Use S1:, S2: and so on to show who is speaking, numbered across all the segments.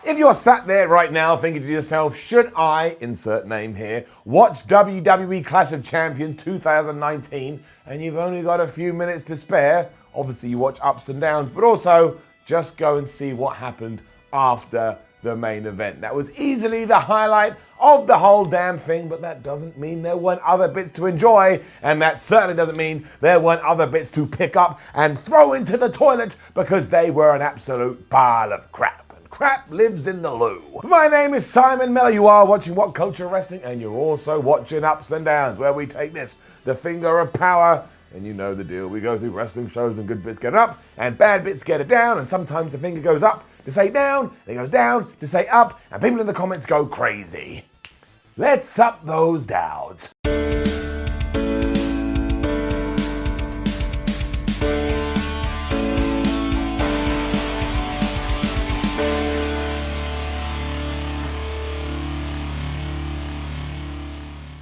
S1: If you're sat there right now thinking to yourself, should I, insert name here, watch WWE Clash of Champions 2019 and you've only got a few minutes to spare, obviously you watch ups and downs, but also just go and see what happened after the main event. That was easily the highlight of the whole damn thing, but that doesn't mean there weren't other bits to enjoy, and that certainly doesn't mean there weren't other bits to pick up and throw into the toilet, because they were an absolute pile of crap. Crap lives in the loo. My name is Simon Miller. You are watching WhatCulture Wrestling, and you're also watching Ups and Downs, where we take this, the finger of power, and you know the deal. We go through wrestling shows and good bits get it up, and bad bits get it down, and sometimes the finger goes up to say down, then it goes down to say up, and people in the comments go crazy. Let's up those downs.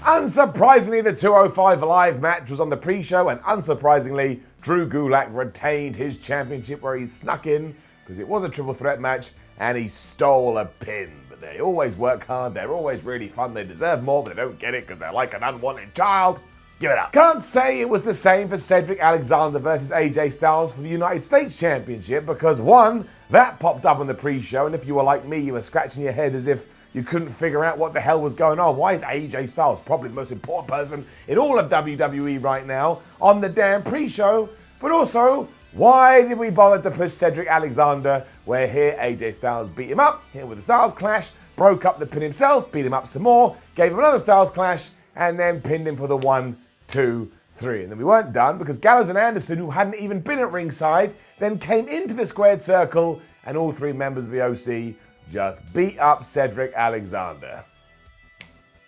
S1: Unsurprisingly, the 205 Live match was on the pre-show, and unsurprisingly, Drew Gulak retained his championship where he snuck in, because it was a triple threat match, and he stole a pin. But they always work hard, they're always really fun, they deserve more, but they don't get it because they're like an unwanted child. Give it up. Can't say it was the same for Cedric Alexander versus AJ Styles for the United States Championship, because one, that popped up on the pre-show, and if you were like me, you were scratching your head as if you couldn't figure out what the hell was going on. Why is AJ Styles, probably the most important person in all of WWE right now, on the damn pre-show? But also, why did we bother to push Cedric Alexander, where here AJ Styles beat him up, hit him with a Styles Clash, broke up the pin himself, beat him up some more, gave him another Styles Clash, and then pinned him for the 1, 2, 3. And then we weren't done, because Gallows and Anderson, who hadn't even been at ringside, then came into the squared circle, and all three members of the OC just beat up Cedric Alexander.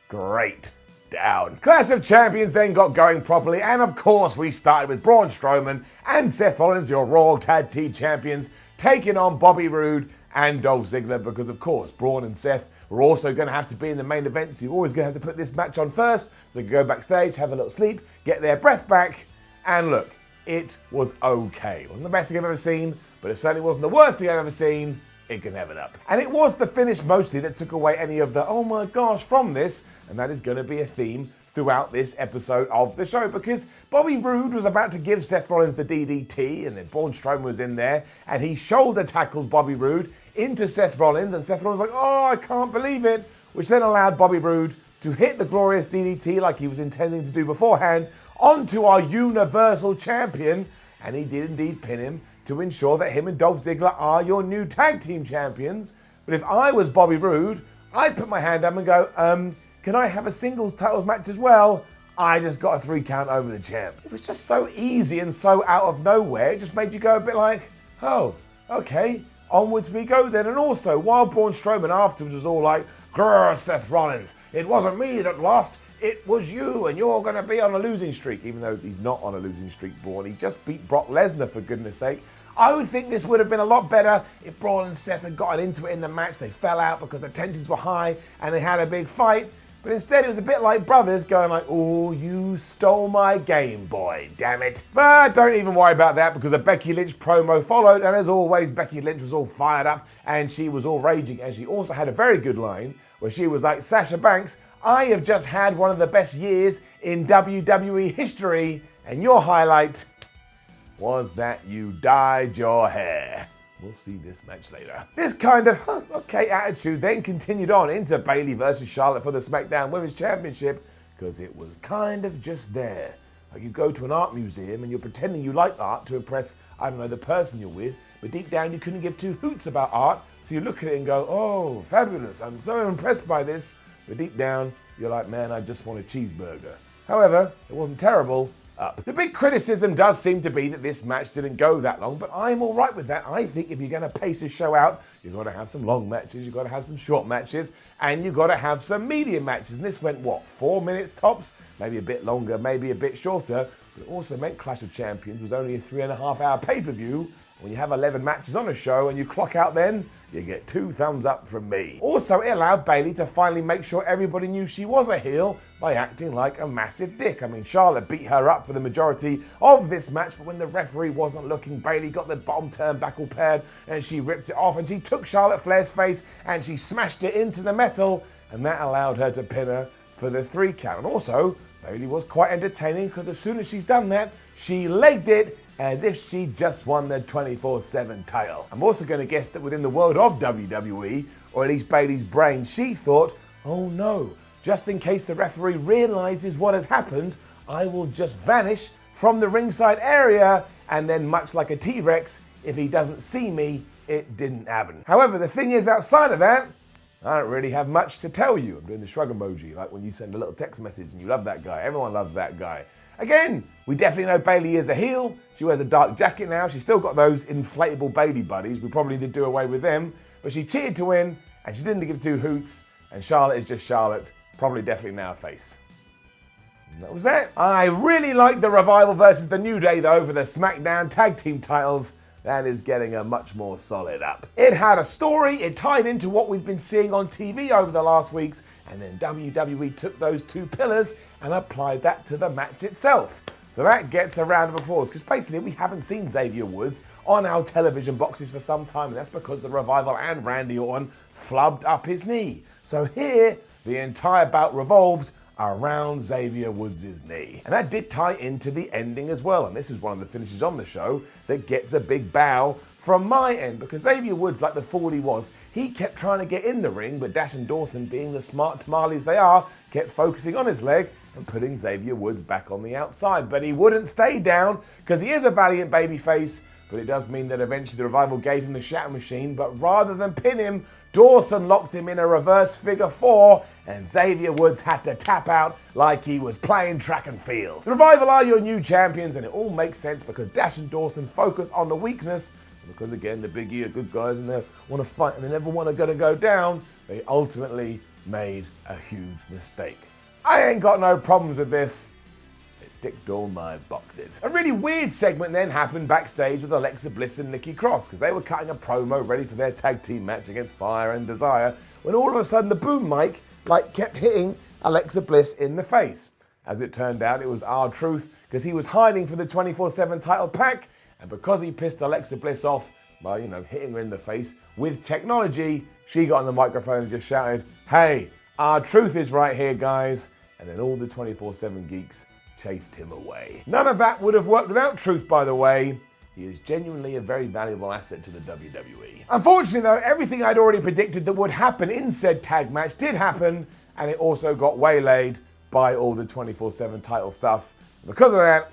S1: Great. Down. Clash of Champions then got going properly, and of course we started with Braun Strowman and Seth Rollins, your Raw Tag Team Champions, taking on Bobby Roode and Dolph Ziggler, because of course Braun and Seth were also going to have to be in the main event, so you're always going to have to put this match on first, so they can go backstage, have a little sleep, get their breath back, and look, it was okay. It wasn't the best thing I've ever seen, but it certainly wasn't the worst thing I've ever seen. It can have it up. And it was the finish mostly that took away any of the oh my gosh from this, and that is going to be a theme throughout this episode of the show, because Bobby Roode was about to give Seth Rollins the DDT, and then Braun Strowman was in there, and he shoulder tackled Bobby Roode into Seth Rollins, and Seth Rollins was like, oh, I can't believe it, which then allowed Bobby Roode to hit the glorious DDT like he was intending to do beforehand onto our Universal Champion, and he did indeed pin him to ensure that him and Dolph Ziggler are your new tag team champions. But if I was Bobby Roode, I'd put my hand up and go, can I have a singles titles match as well? I just got a 3 count over the champ. It was just so easy and so out of nowhere. It just made you go a bit like, oh, okay, onwards we go then. And also, while Braun Strowman afterwards was all like, grrr, Seth Rollins, it wasn't me that lost, it was you, and you're going to be on a losing streak. Even though he's not on a losing streak, Braun. He just beat Brock Lesnar, for goodness sake. I would think this would have been a lot better if Braun and Seth had gotten into it in the match. They fell out because the tensions were high and they had a big fight. But instead it was a bit like brothers going like, oh, you stole my Game Boy, damn it. But don't even worry about that, because a Becky Lynch promo followed, and as always, Becky Lynch was all fired up and she was all raging, and she also had a very good line where she was like, Sasha Banks, I have just had one of the best years in WWE history, and your highlight was that you dyed your hair. We'll see this match later. This kind of, okay attitude then continued on into Bayley versus Charlotte for the SmackDown Women's Championship, because it was kind of just there. Like you go to an art museum and you're pretending you like art to impress, I don't know, the person you're with, but deep down you couldn't give 2 hoots about art, so you look at it and go, oh, fabulous, I'm so impressed by this, but deep down you're like, man, I just want a cheeseburger. However, it wasn't terrible. Up. The big criticism does seem to be that this match didn't go that long, but I'm all right with that. I think if you're going to pace a show out, you've got to have some long matches, you've got to have some short matches, and you've got to have some medium matches. And this went, 4 minutes tops? Maybe a bit longer, maybe a bit shorter, but it also meant Clash of Champions was only a 3.5 hour pay-per-view, When you have 11 matches on a show and you clock out then, you get 2 thumbs up from me. Also, it allowed Bayley to finally make sure everybody knew she was a heel by acting like a massive dick. I mean, Charlotte beat her up for the majority of this match, but when the referee wasn't looking, Bayley got the bottom turnbuckle pad and she ripped it off and she took Charlotte Flair's face and she smashed it into the metal, and that allowed her to pin her for the 3 count. And also, Bayley was quite entertaining because as soon as she's done that, she legged it as if she just won the 24/7 title. I'm also going to guess that within the world of WWE, or at least Bayley's brain, she thought, oh no, just in case the referee realizes what has happened, I will just vanish from the ringside area, and then much like a T-Rex, if he doesn't see me, it didn't happen. However, the thing is, outside of that, I don't really have much to tell you. I'm doing the shrug emoji, like when you send a little text message and you love that guy. Everyone loves that guy. Again, we definitely know Bayley is a heel. She wears a dark jacket now. She's still got those inflatable Bayley buddies. We probably did do away with them. But she cheated to win, and she didn't give 2 hoots. And Charlotte is just Charlotte. Probably definitely now a face. And that was it. I really like the Revival versus the New Day, though, for the SmackDown Tag Team titles. That is getting a much more solid up. It had a story, it tied into what we've been seeing on TV over the last weeks, and then WWE took those 2 pillars and applied that to the match itself. So that gets a round of applause, because basically we haven't seen Xavier Woods on our television boxes for some time, and that's because the Revival and Randy Orton flubbed up his knee. So here, the entire bout revolved around Xavier Woods' knee. And that did tie into the ending as well, and this is one of the finishes on the show that gets a big bow from my end, because Xavier Woods, like the fool he was, he kept trying to get in the ring, but Dash and Dawson, being the smart tamales they are, kept focusing on his leg and putting Xavier Woods back on the outside. But he wouldn't stay down, because he is a valiant babyface, but it does mean that eventually the Revival gave him the Shatter Machine, but rather than pin him, Dawson locked him in a reverse figure 4, and Xavier Woods had to tap out like he was playing track and field. The Revival are your new champions, and it all makes sense because Dash and Dawson focus on the weakness, and because again, the Big E are good guys and they want to fight and they never want to go down, they ultimately made a huge mistake. I ain't got no problems with this. Ticked all my boxes. A really weird segment then happened backstage with Alexa Bliss and Nikki Cross, because they were cutting a promo ready for their tag team match against Fire and Desire, when all of a sudden the boom mic kept hitting Alexa Bliss in the face. As it turned out, it was R-Truth, because he was hiding for the 24/7 title pack, and because he pissed Alexa Bliss off by, hitting her in the face with technology, she got on the microphone and just shouted, "Hey, R-Truth is right here, guys," and then all the 24/7 geeks chased him away. None of that would have worked without Truth, by the way. He is genuinely a very valuable asset to the WWE. Unfortunately, though, everything I'd already predicted that would happen in said tag match did happen, and it also got waylaid by all the 24/7 title stuff. Because of that,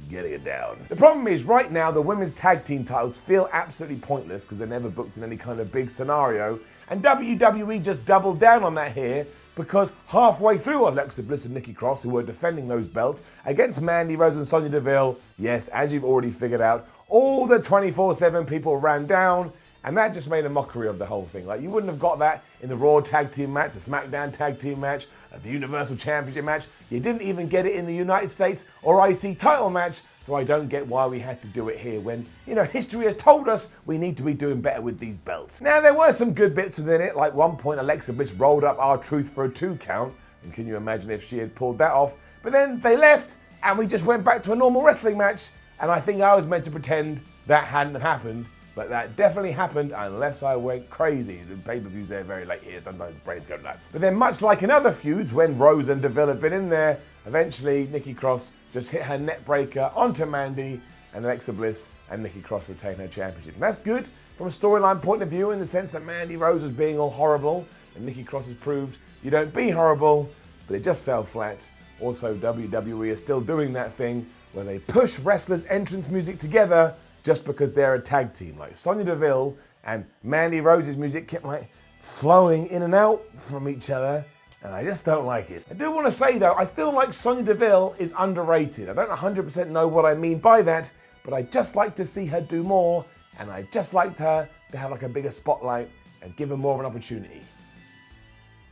S1: getting it down. The problem is, right now, the women's tag team titles feel absolutely pointless because they're never booked in any kind of big scenario, and WWE just doubled down on that here, because halfway through Alexa Bliss and Nikki Cross, who were defending those belts against Mandy Rose and Sonya Deville, yes, as you've already figured out, all the 24/7 people ran down, and that just made a mockery of the whole thing. You wouldn't have got that in the Raw tag team match, the SmackDown tag team match, the Universal Championship match. You didn't even get it in the United States or IC title match, so I don't get why we had to do it here when, history has told us we need to be doing better with these belts. Now, there were some good bits within it, like one point Alexa Bliss rolled up R-Truth for a 2 count, and can you imagine if she had pulled that off? But then they left, and we just went back to a normal wrestling match, and I think I was meant to pretend that hadn't happened. But that definitely happened unless I went crazy. The pay-per-views are very late here, sometimes the brains go nuts. But then much like in other feuds, when Rose and Deville have been in there, eventually Nikki Cross just hit her neck breaker onto Mandy, and Alexa Bliss and Nikki Cross retain her championship. And that's good from a storyline point of view, in the sense that Mandy Rose was being all horrible, and Nikki Cross has proved you don't be horrible, but it just fell flat. Also, WWE is still doing that thing where they push wrestlers' entrance music together just because they're a tag team. Like Sonya Deville and Mandy Rose's music kept flowing in and out from each other, and I just don't like it. I do want to say though, I feel like Sonya Deville is underrated. I don't 100% know what I mean by that, but I just like to see her do more, and I just liked her to have a bigger spotlight and give her more of an opportunity.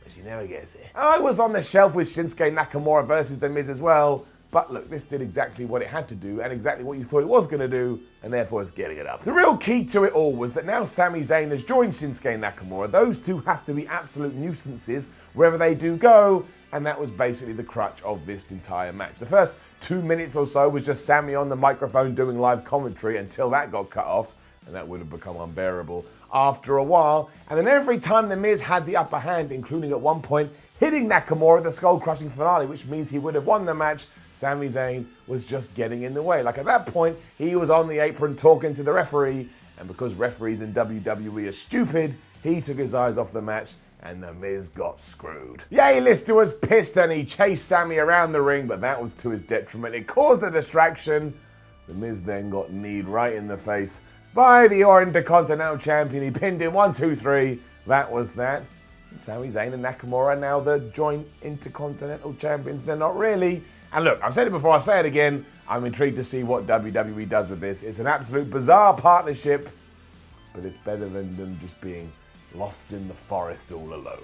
S1: But she never gets it. I was on the shelf with Shinsuke Nakamura versus The Miz as well, But look, this did exactly what it had to do and exactly what you thought it was going to do, and therefore it's getting it up. The real key to it all was that now Sami Zayn has joined Shinsuke Nakamura. Those two have to be absolute nuisances wherever they do go, and that was basically the crutch of this entire match. The first 2 minutes or so was just Sami on the microphone doing live commentary until that got cut off, and that would have become unbearable after a while. And then every time The Miz had the upper hand, including at one point hitting Nakamura at the skull-crushing finale, which means he would have won the match, Sami Zayn was just getting in the way. Like at that point, he was on the apron talking to the referee, and because referees in WWE are stupid, he took his eyes off the match and The Miz got screwed. The A-lister was pissed and he chased Sami around the ring, but that was to his detriment. It caused a distraction. The Miz then got kneed right in the face by the Intercontinental Champion. He pinned him 1, 2, 3. That was that. Sami Zayn and Nakamura are now the joint Intercontinental Champions. They're not really. And look, I've said it before, I'll say it again. I'm intrigued to see what WWE does with this. It's an absolute bizarre partnership, but it's better than them just being lost in the forest all alone.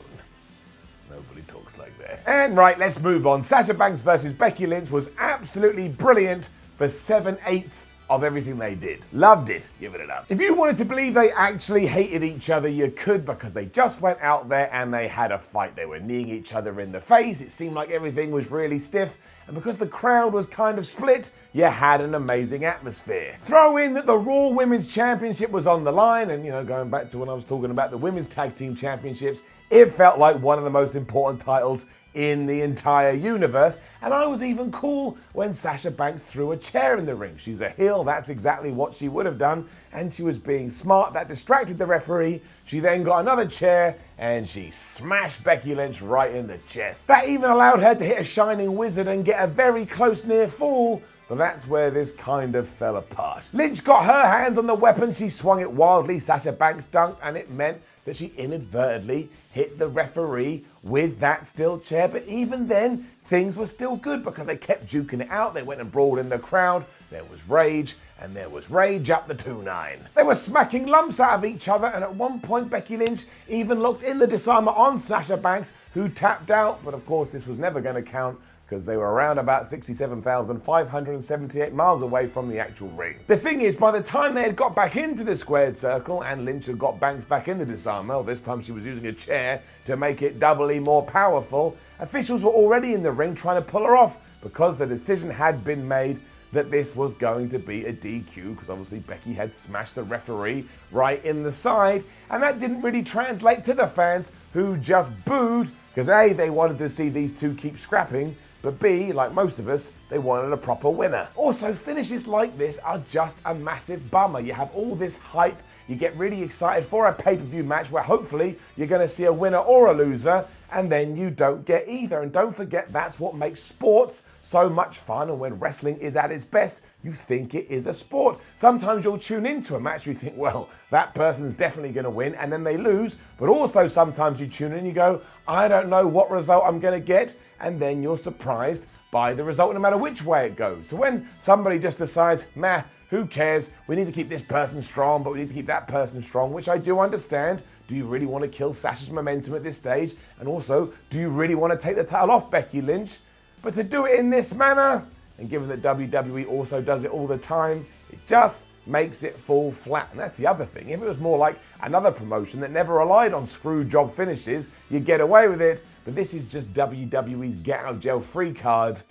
S1: Nobody talks like that. And right, let's move on. Sasha Banks versus Becky Lynch was absolutely brilliant for 7/8 of everything they did. Loved it. Give it up. If you wanted to believe they actually hated each other, you could, because they just went out there and they had a fight. They were kneeing each other in the face. It seemed like everything was really stiff. And because the crowd was kind of split, you had an amazing atmosphere. Throw in that the Raw Women's Championship was on the line, and going back to when I was talking about the Women's Tag Team Championships, it felt like one of the most important titles in the entire universe. And I was even cool when Sasha Banks threw a chair in the ring. She's a heel, that's exactly what she would have done, and she was being smart. That distracted the referee. She then got another chair and she smashed Becky Lynch right in the chest. That even allowed her to hit a Shining Wizard and get a very close near fall. But that's where this kind of fell apart. Lynch got her hands on the weapon, she swung it wildly, Sasha Banks dunked, and it meant that she inadvertently hit the referee with that steel chair. But even then, things were still good because they kept duking it out. They went and brawled in the crowd. There was rage, and there was rage up the 2-9. They were smacking lumps out of each other, and at one point Becky Lynch even locked in the disarmer on Sasha Banks, who tapped out. But of course, this was never going to count, because they were around about 67,578 miles away from the actual ring. The thing is, by the time they had got back into the squared circle and Lynch had got Banks back in the disarmer, well, this time she was using a chair to make it doubly more powerful, officials were already in the ring trying to pull her off because the decision had been made that this was going to be a DQ, because obviously Becky had smashed the referee right in the side, and that didn't really translate to the fans, who just booed, because A, they wanted to see these two keep scrapping, but B, like most of us, they wanted a proper winner. Also, finishes like this are just a massive bummer. You have all this hype, you get really excited for a pay-per-view match where hopefully you're going to see a winner or a loser, and then you don't get either. And don't forget, that's what makes sports so much fun, and when wrestling is at its best, you think it is a sport. Sometimes you'll tune into a match, you think, well, that person's definitely going to win, and then they lose. But also sometimes you tune in and you go, I don't know what result I'm going to get, and then you're surprised by the result no matter which way it goes. So when somebody just decides, meh, who cares, we need to keep this person strong, but we need to keep that person strong, which I do understand. Do you really want to kill Sasha's momentum at this stage? And also, do you really want to take the title off Becky Lynch? But to do it in this manner, and given that WWE also does it all the time, it just makes it fall flat. And that's the other thing. If it was more like another promotion that never relied on screw job finishes, you'd get away with it. But this is just WWE's get out of jail free card.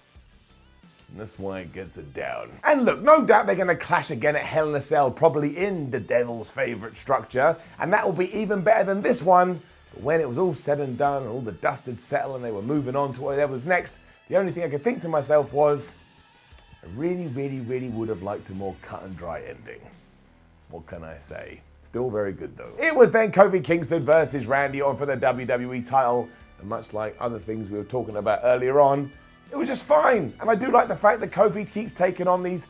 S1: And that's why it gets it down. And look, no doubt they're going to clash again at Hell in a Cell, probably in the Devil's favourite structure. And that will be even better than this one. But when it was all said and done and all the dust had settled and they were moving on to whatever was next, the only thing I could think to myself was, I really, really, really would have liked a more cut and dry ending. What can I say? Still very good though. It was then Kofi Kingston versus Randy Orton for the WWE title. And much like other things we were talking about earlier on, it was just fine. And I do like the fact that Kofi keeps taking on these,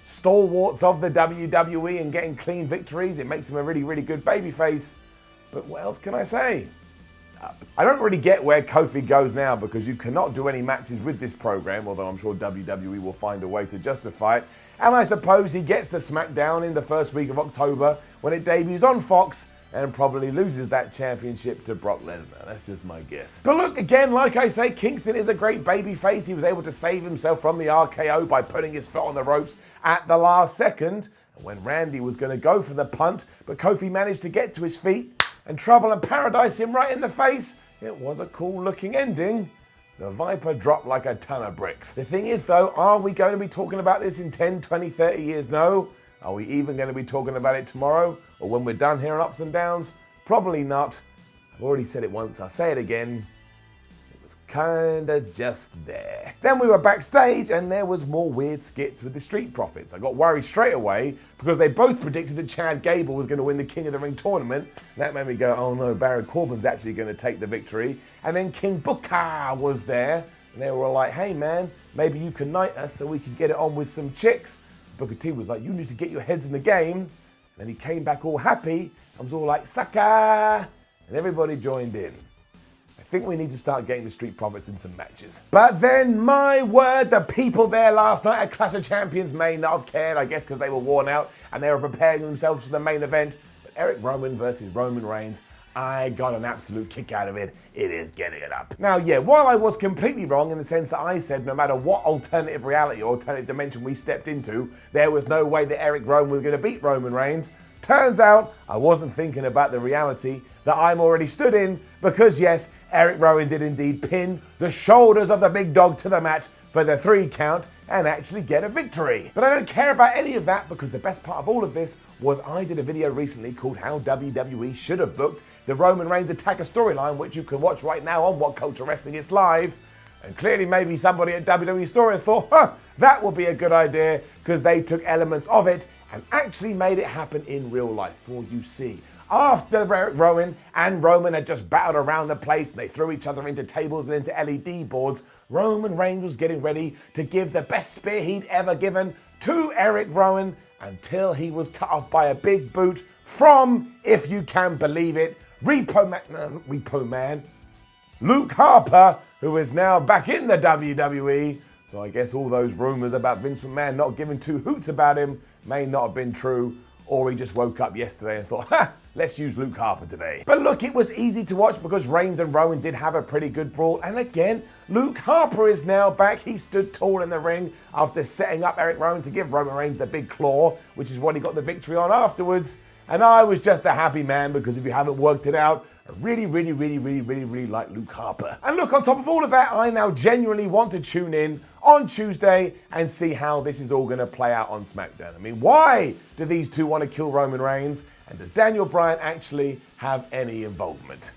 S1: stalwarts of the WWE and getting clean victories. It makes him a really, really good babyface. But what else can I say? I don't really get where Kofi goes now, because you cannot do any matches with this program, although I'm sure WWE will find a way to justify it. And I suppose he gets to SmackDown in the first week of October when it debuts on Fox, and probably loses that championship to Brock Lesnar. That's just my guess. But look, again, like I say, Kingston is a great babyface. He was able to save himself from the RKO by putting his foot on the ropes at the last second. And when Randy was going to go for the punt, but Kofi managed to get to his feet and Trouble and Paradise him right in the face. It was a cool looking ending. The Viper dropped like a ton of bricks. The thing is though, are we going to be talking about this in 10, 20, 30 years? No. Are we even going to be talking about it tomorrow? Or when we're done here on Ups and Downs? Probably not. I've already said it once, I'll say it again. It was kinda just there. Then we were backstage and there was more weird skits with the Street Profits. I got worried straight away because they both predicted that Chad Gable was going to win the King of the Ring tournament. That made me go, oh no, Baron Corbin's actually going to take the victory. And then King Booker was there and they were all like, hey man, maybe you can knight us so we can get it on with some chicks. Booker T was like, you need to get your heads in the game. Then he came back all happy and was all like, sucker! And everybody joined in. I think we need to start getting the Street Profits in some matches. But then, my word, the people there last night at Clash of Champions may not have cared, I guess because they were worn out and they were preparing themselves for the main event. But Erick Rowan versus Roman Reigns, I got an absolute kick out of it. It is getting it up. Now, yeah, while I was completely wrong in the sense that I said no matter what alternative reality or alternative dimension we stepped into, there was no way that Erick Rowan was going to beat Roman Reigns, turns out I wasn't thinking about the reality that I'm already stood in because, yes, Erick Rowan did indeed pin the shoulders of the big dog to the mat for the 3 count and actually get a victory. But I don't care about any of that because the best part of all of this was I did a video recently called How WWE Should Have Booked the Roman Reigns Attacker storyline, which you can watch right now on WhatCulture Wrestling It's Live. And clearly maybe somebody at WWE saw it and thought, that would be a good idea because they took elements of it and actually made it happen in real life. For you see, after Erick Rowan and Roman had just battled around the place and they threw each other into tables and into LED boards, Roman Reigns was getting ready to give the best spear he'd ever given to Erick Rowan until he was cut off by a big boot from, if you can believe it, Repo Man, Luke Harper, who is now back in the WWE. So I guess all those rumors about Vince McMahon not giving 2 hoots about him may not have been true, or he just woke up yesterday and thought, let's use Luke Harper today. But look, it was easy to watch because Reigns and Rowan did have a pretty good brawl. And again, Luke Harper is now back. He stood tall in the ring after setting up Erick Rowan to give Roman Reigns the big claw, which is what he got the victory on afterwards. And I was just a happy man because if you haven't worked it out, I really like Luke Harper. And look, on top of all of that, I now genuinely want to tune in on Tuesday and see how this is all going to play out on SmackDown. I mean, why do these two want to kill Roman Reigns? And does Daniel Bryan actually have any involvement?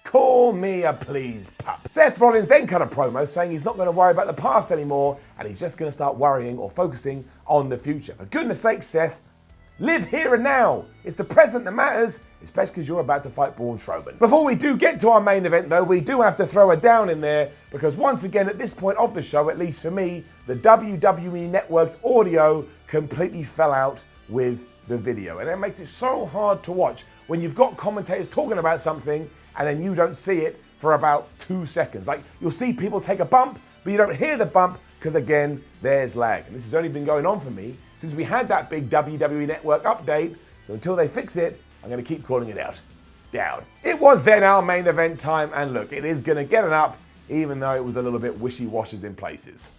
S1: Call me a please pup. Seth Rollins then cut a promo saying he's not going to worry about the past anymore and he's just going to start worrying or focusing on the future. For goodness sake, Seth, live here and now. It's the present that matters, especially because you're about to fight Braun Strowman. Before we do get to our main event though, we do have to throw a down in there because once again at this point of the show, at least for me, the WWE Network's audio completely fell out with the video. And it makes it so hard to watch when you've got commentators talking about something and then you don't see it for about 2 seconds. Like you'll see people take a bump, but you don't hear the bump because again, there's lag. And this has only been going on for me since we had that big WWE Network update. So until they fix it, I'm going to keep calling it out. Down. It was then our main event time, and look, it is going to get an up, even though it was a little bit wishy-washy in places.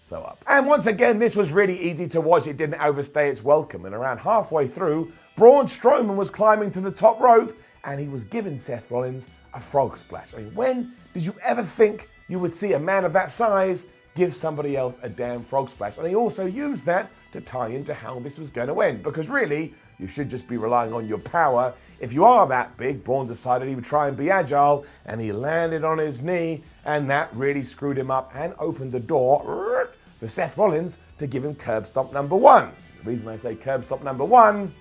S1: So up. And once again, this was really easy to watch. It didn't overstay its welcome. And around halfway through, Braun Strowman was climbing to the top rope, and he was giving Seth Rollins a frog splash. I mean, when did you ever think you would see a man of that size give somebody else a damn frog splash? And they also used that to tie into how this was going to end, because really, you should just be relying on your power. If you are that big, Braun decided he would try and be agile, and he landed on his knee, and that really screwed him up and opened the door for Seth Rollins to give him curb stomp number 1. The reason I say curb stomp number 1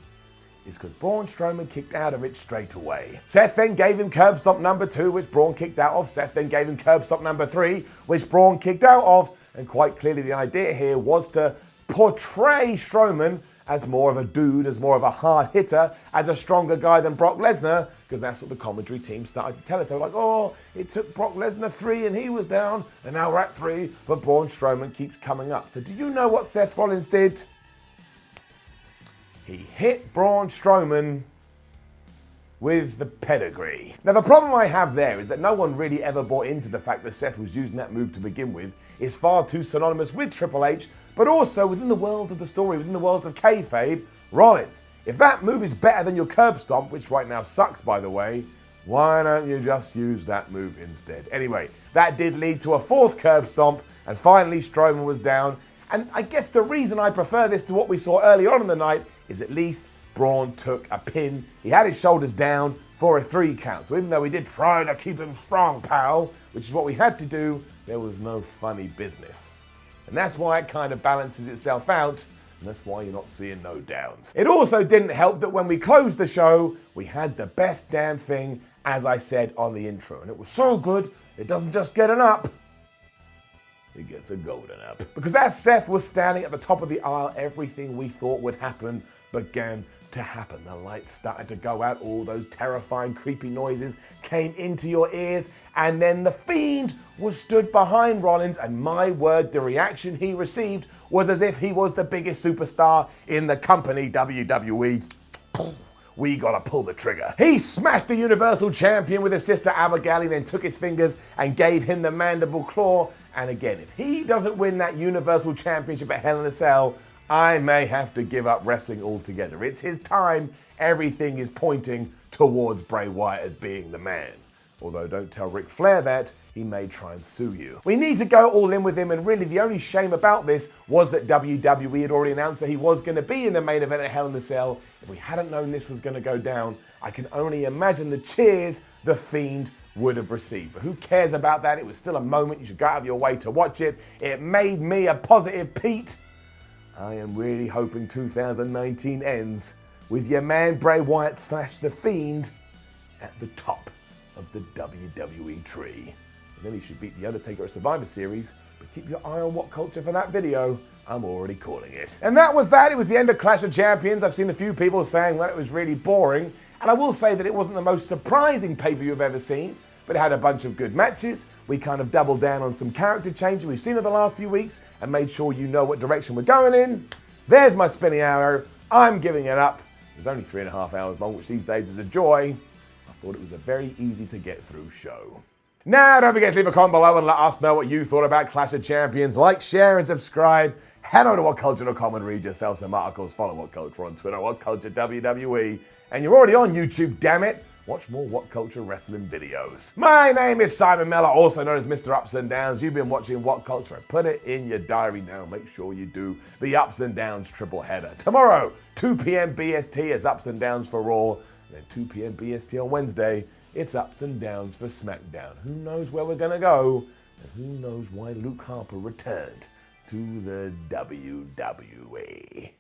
S1: is because Braun Strowman kicked out of it straight away. Seth then gave him curb stomp number 2, which Braun kicked out of. Seth then gave him curb stomp number 3, which Braun kicked out of. And quite clearly the idea here was to portray Strowman as more of a dude, as more of a hard hitter, as a stronger guy than Brock Lesnar, because that's what the commentary team started to tell us. They were like, oh, it took Brock Lesnar 3 and he was down, and now we're at 3, but Braun Strowman keeps coming up. So do you know what Seth Rollins did? He hit Braun Strowman with the pedigree. Now the problem I have there is that no one really ever bought into the fact that Seth was using that move to begin with. It's far too synonymous with Triple H, but also within the world of the story, within the world of kayfabe, Rollins. If that move is better than your curb stomp, which right now sucks by the way, why don't you just use that move instead? Anyway, that did lead to a fourth curb stomp, and finally Strowman was down. And I guess the reason I prefer this to what we saw earlier on in the night is at least Braun took a pin. He had his shoulders down for a 3 count. So even though we did try to keep him strong, pal, which is what we had to do, there was no funny business. And that's why it kind of balances itself out. And that's why you're not seeing no downs. It also didn't help that when we closed the show, we had the best damn thing, as I said on the intro. And it was so good, it doesn't just get an up, it gets a golden up. Because as Seth was standing at the top of the aisle, everything we thought would happen began to happen. The lights started to go out, all those terrifying, creepy noises came into your ears, and then the Fiend was stood behind Rollins, and my word, the reaction he received was as if he was the biggest superstar in the company, WWE. We gotta pull the trigger. He smashed the Universal Champion with his sister Abigail, and then took his fingers and gave him the mandible claw. And again, if he doesn't win that Universal Championship at Hell in a Cell, I may have to give up wrestling altogether. It's his time. Everything is pointing towards Bray Wyatt as being the man. Although don't tell Ric Flair that, he may try and sue you. We need to go all in with him, and really the only shame about this was that WWE had already announced that he was going to be in the main event at Hell in a Cell. If we hadn't known this was going to go down, I can only imagine the cheers the Fiend would have received. But who cares about that? It was still a moment. You should go out of your way to watch it. It made me a positive Pete. I am really hoping 2019 ends with your man Bray Wyatt / The Fiend at the top of the WWE tree. And then he should beat The Undertaker at Survivor Series, but keep your eye on WhatCulture for that video. I'm already calling it. And that was that. It was the end of Clash of Champions. I've seen a few people saying, well, it was really boring. And I will say that it wasn't the most surprising pay-per-view I've ever seen, but it had a bunch of good matches. We kind of doubled down on some character changes we've seen in the last few weeks and made sure you know what direction we're going in. There's my spinning arrow. I'm giving it up. It was only 3.5 hours long, which these days is a joy. I thought it was a very easy to get through show. Now, don't forget to leave a comment below and let us know what you thought about Clash of Champions. Like, share, and subscribe. Head over to WhatCulture.com and read yourself some articles. Follow WhatCulture on Twitter, WhatCulture WWE. And you're already on YouTube, damn it. Watch more WhatCulture wrestling videos. My name is Simon Miller, also known as Mr. Ups and Downs. You've been watching WhatCulture, and put it in your diary now. Make sure you do the Ups and Downs triple header. Tomorrow, 2 p.m. BST is Ups and Downs for Raw. And then 2 p.m. BST on Wednesday, it's Ups and Downs for SmackDown. Who knows where we're gonna go? And who knows why Luke Harper returned to the WWE?